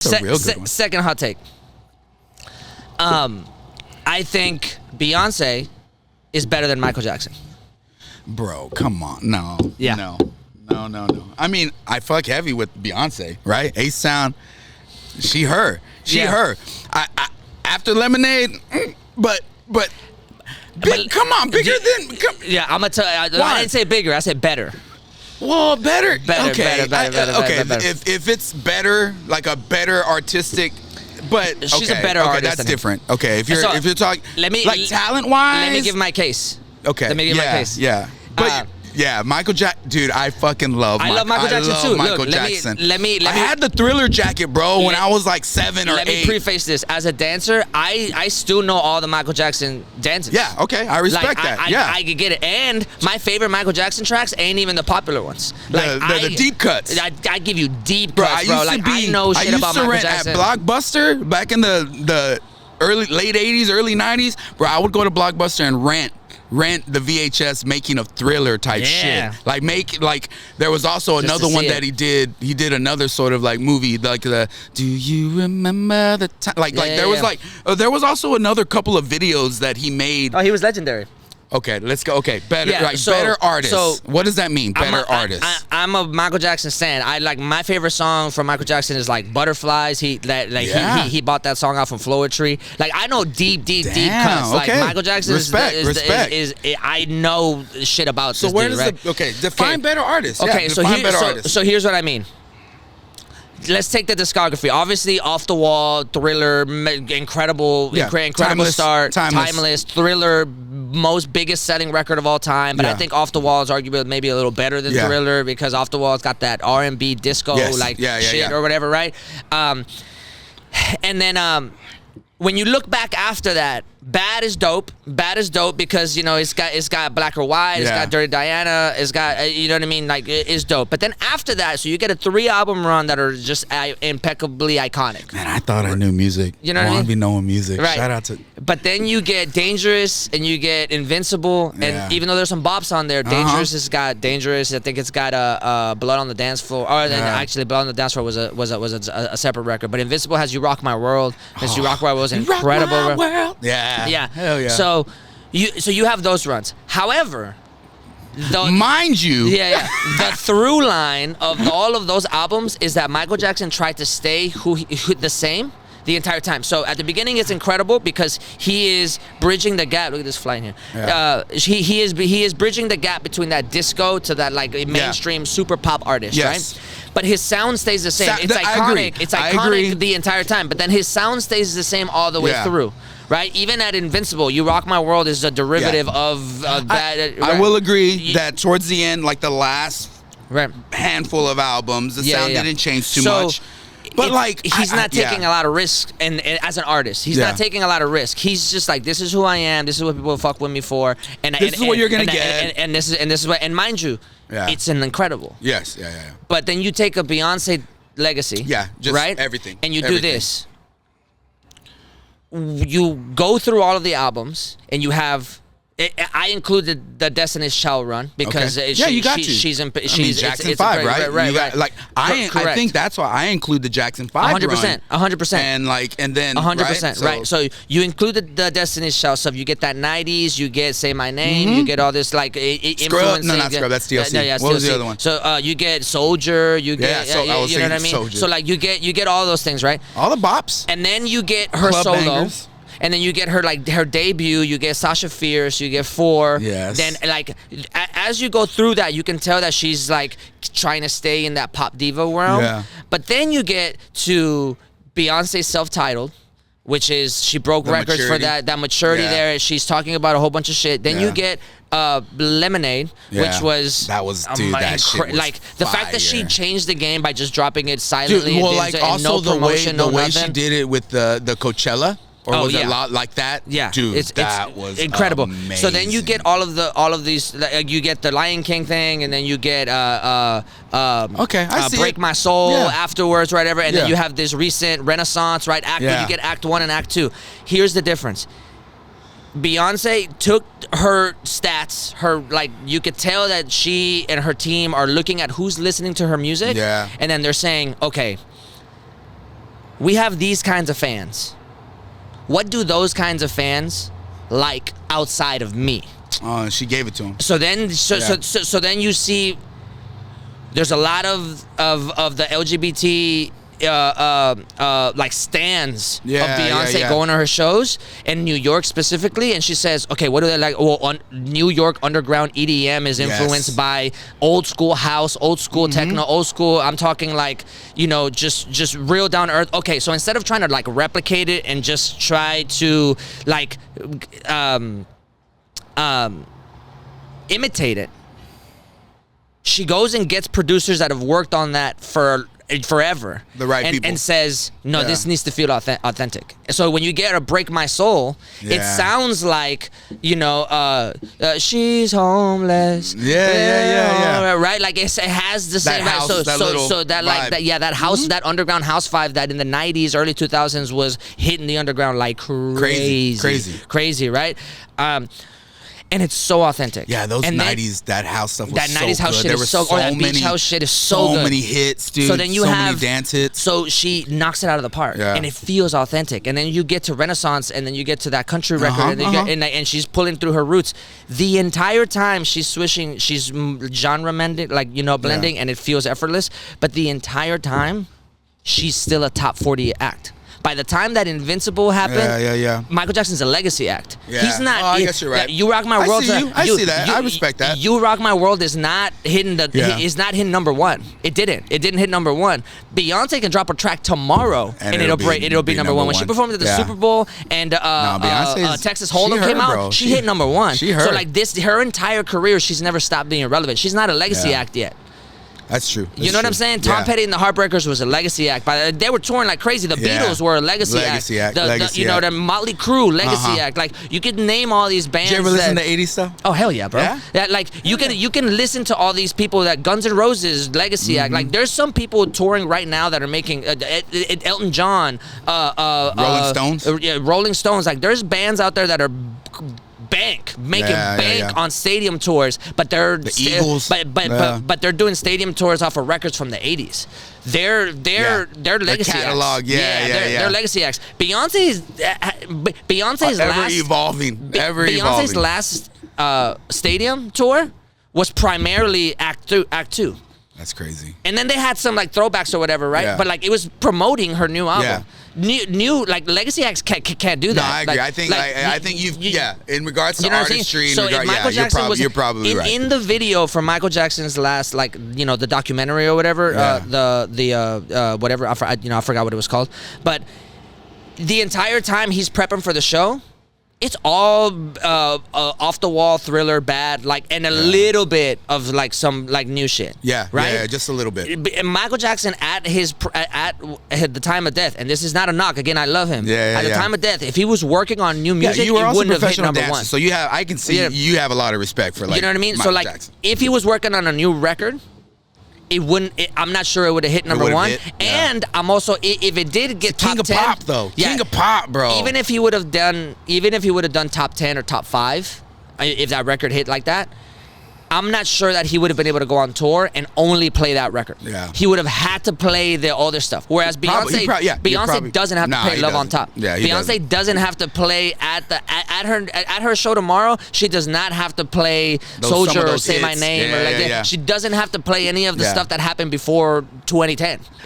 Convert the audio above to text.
That's a real good one. Second hot take. I think Beyonce is better than Michael Jackson. Bro, come on. No. Yeah. No. I mean, I fuck heavy with Beyonce, right? Ace Sound. She her. I after Lemonade, but come on, bigger than. Yeah, I'm gonna tell you. I didn't say bigger. I said better. Well, better. Better. If it's better, like a better artistic. But she's a better artist. That's different. Okay, if you're talking like talent wise, let me give my case. Okay, let me give my case. Yeah, but Michael Jackson, dude, I fucking love. I love Michael Jackson too. Michael Jackson. Let me. I had the Thriller jacket, bro, when I was like 7 or 8. Let me preface this. As a dancer, I still know all the Michael Jackson dances. Yeah, okay, I respect that. I could get it. And my favorite Michael Jackson tracks ain't even the popular ones. The deep cuts. I give you deep cuts, bro. I know shit about Michael Jackson. At Blockbuster back in the late 80s, early 90s, bro. I would go to Blockbuster and rent the VHS making of Thriller type shit. Like there was also another one that he did. He did another sort of like movie, like the Do You Remember the Time? There was also another couple of videos that he made. Oh, he was legendary. Okay, let's go. Okay, better, better artist. So what does that mean? Better artist. I'm a Michael Jackson stan. I like my favorite song from Michael Jackson is like Butterflies. He bought that song out from Floetry. Like I know deep cuts. Like Michael Jackson respect. Is I know shit about. So this where dude, does right? define better artist? Okay, artist. So here's what I mean. Let's take the discography. Obviously, Off the Wall, Thriller, incredible start, timeless. Thriller, most biggest selling record of all time. But I think Off the Wall is arguably maybe a little better than Thriller because Off the Wall's got that R&B disco shit or whatever, right? And then when you look back after that, Bad is dope. Bad is dope because it's got Black or White, it's got Dirty Diana, it's got you know what I mean, like it's dope. But then after that, so you get a 3-album run that are just impeccably iconic. Man, I thought I knew music. You know what I mean? I want to be knowing music. Right. Shout out to. But then you get Dangerous and you get Invincible, and even though there's some bops on there, Dangerous has got Dangerous. I think it's got Blood on the Dance Floor. Actually, Blood on the Dance Floor was a separate record. But Invincible has You Rock My World. You Rock My World was incredible. Rock My World. Yeah. Hell yeah. So you have those runs. However, mind you, the through line of all of those albums is that Michael Jackson tried to stay the same the entire time. So at the beginning, it's incredible because he is bridging the gap. Look at this fly in here. Yeah. He is bridging the gap between that disco to that like mainstream super pop artist, right? But his sound stays the same. It's iconic. It's iconic the entire time. But then his sound stays the same all the way through. Right, even at Invincible, You Rock My World is a derivative of that. I will agree that towards the end, like the last handful of albums, the sound didn't change too much. But like, he's not taking a lot of risk, and as an artist, he's not taking a lot of risk. He's just like, this is who I am. This is what people fuck with me for, and this is what you're gonna get. And this is what. And mind you, it's an incredible. Yes, But then you take a Beyonce legacy, just everything, and you do this. You go through all of the albums, and you have. I included the Destiny's Child run because she's Jackson 5, right? I think that's why I include the Jackson 5 100%, 100%, and then 100%, right? So you included the Destiny's Child stuff. You get that 90s, you get Say My Name, you get all this like influence. No, not Scrub. That's TLC. What was the other one? So you get Soldier, you get you know what I mean. Soldier. So like you get all those things, right? All the bops, and then you get her Club solo. Bangers. And then you get her her debut. You get Sasha Fierce. You get 4. Yes. Then like as you go through that, you can tell that she's like trying to stay in that pop diva realm. Yeah. But then you get to Beyonce self-titled, which is she broke records for that maturity there. She's talking about a whole bunch of shit. Then you get Lemonade, which was that shit was like the fact that she changed the game by just dropping it silently. Dude, well, like also no promotion, the way she did it with the Coachella. Or was it a lot like that? Yeah, dude, that was incredible. Amazing. So then you get all of these. You get the Lion King thing, and then you get Break My Soul afterwards, whatever. And then you have this recent Renaissance, right? You get Act 1 and Act 2. Here's the difference. Beyonce took her stats, you could tell that she and her team are looking at who's listening to her music, and then they're saying, okay, we have these kinds of fans. What do those kinds of fans like outside of me? She gave it to him. So then you see there's a lot of the LGBT like stands of Beyonce going to her shows in New York specifically, and she says, okay, what do they like? Well, New York underground EDM is influenced by old school house, old school techno, old school. I'm talking like, you know, just real down to earth. Okay, so instead of trying to like replicate it and just try to like imitate it, she goes and gets producers that have worked on that for forever, the right people, and says, no, this needs to feel authentic. So when you get a Break My Soul, it sounds like, you know, she's homeless, right? Like it has the same house, vibe. That house, that underground house vibe that in the 90s, early 2000s was hitting the underground like crazy, right? And it's so authentic. Yeah, those 90s, that house stuff was that 90s so house good. shit There is were so, or that beach house shit is so good. So many hits, dude. So then you have many dance hits. So she knocks it out of the park, and it feels authentic. And then you get to Renaissance, and then you get to that country record, and she's pulling through her roots. The entire time she's swishing, she's genre mending, like, you know, blending, and it feels effortless. But the entire time, she's still a top 40 act. By the time that Invincible happened, Michael Jackson's a legacy act. Yeah. He's not. I guess you're right. You Rock My World. I see that. I respect that. You Rock My World is not hitting is not hitting number one. It didn't hit number one. Beyonce can drop a track tomorrow and it'll be number one. When she performed at the Super Bowl and Texas Hold'em came out, she hit number one. So like her entire career, she's never stopped being relevant. She's not a legacy act yet. That's true. You know what I'm saying? Tom Petty and the Heartbreakers was a legacy act. They were touring like crazy. The Beatles were a legacy act. The Motley Crue, legacy act. Like, you could name all these bands. Did you ever listen to 80s stuff? Oh, hell yeah, bro. Yeah? Like, you can listen to all these people that Guns N' Roses, legacy act. Like, there's some people touring right now that are making Elton John, Rolling Stones. Rolling Stones. Like, there's bands out there that are making bank on stadium tours, but they're the Eagles, but they're doing stadium tours off of records from the 80s. They're legacy catalog, acts. They're legacy acts. Beyonce's evolving. last stadium tour was primarily Act 2. That's crazy. And then they had some like throwbacks or whatever, right? Yeah. But like it was promoting her new album. Yeah. New like legacy acts can't do that. No, I agree. Like, I think you've in regards to you know artistry. So if Michael Jackson was you're probably right. In the video for Michael Jackson's last, like, you know, the documentary or whatever, whatever, I forgot what it was called, but the entire time he's prepping for the show, it's all off the wall thriller, bad, like, and a little bit of like some like new shit. Yeah, right. Yeah, just a little bit. And Michael Jackson at the time of death, and this is not a knock. Again, I love him. At the time of death, if he was working on new music, you were also wouldn't have hit number dancer, one. So I can see you have a lot of respect for, like, you know what I mean. Michael So like, Jackson. if he was working on a new record, it wouldn't. I'm not sure it would have hit number one. And I'm also, if it did get top 10, King of Pop though. King of Pop, bro. Even if he would have done top 10 or top 5, if that record hit like that, I'm not sure that he would have been able to go on tour and only play that record. Yeah. He would have had to play the other stuff. Whereas Beyonce, doesn't have to play Love on Top. Yeah, Beyonce doesn't have to play at her show tomorrow. She does not have to play Soldier or Say My Name or like that. She doesn't have to play any of the stuff that happened before 2010.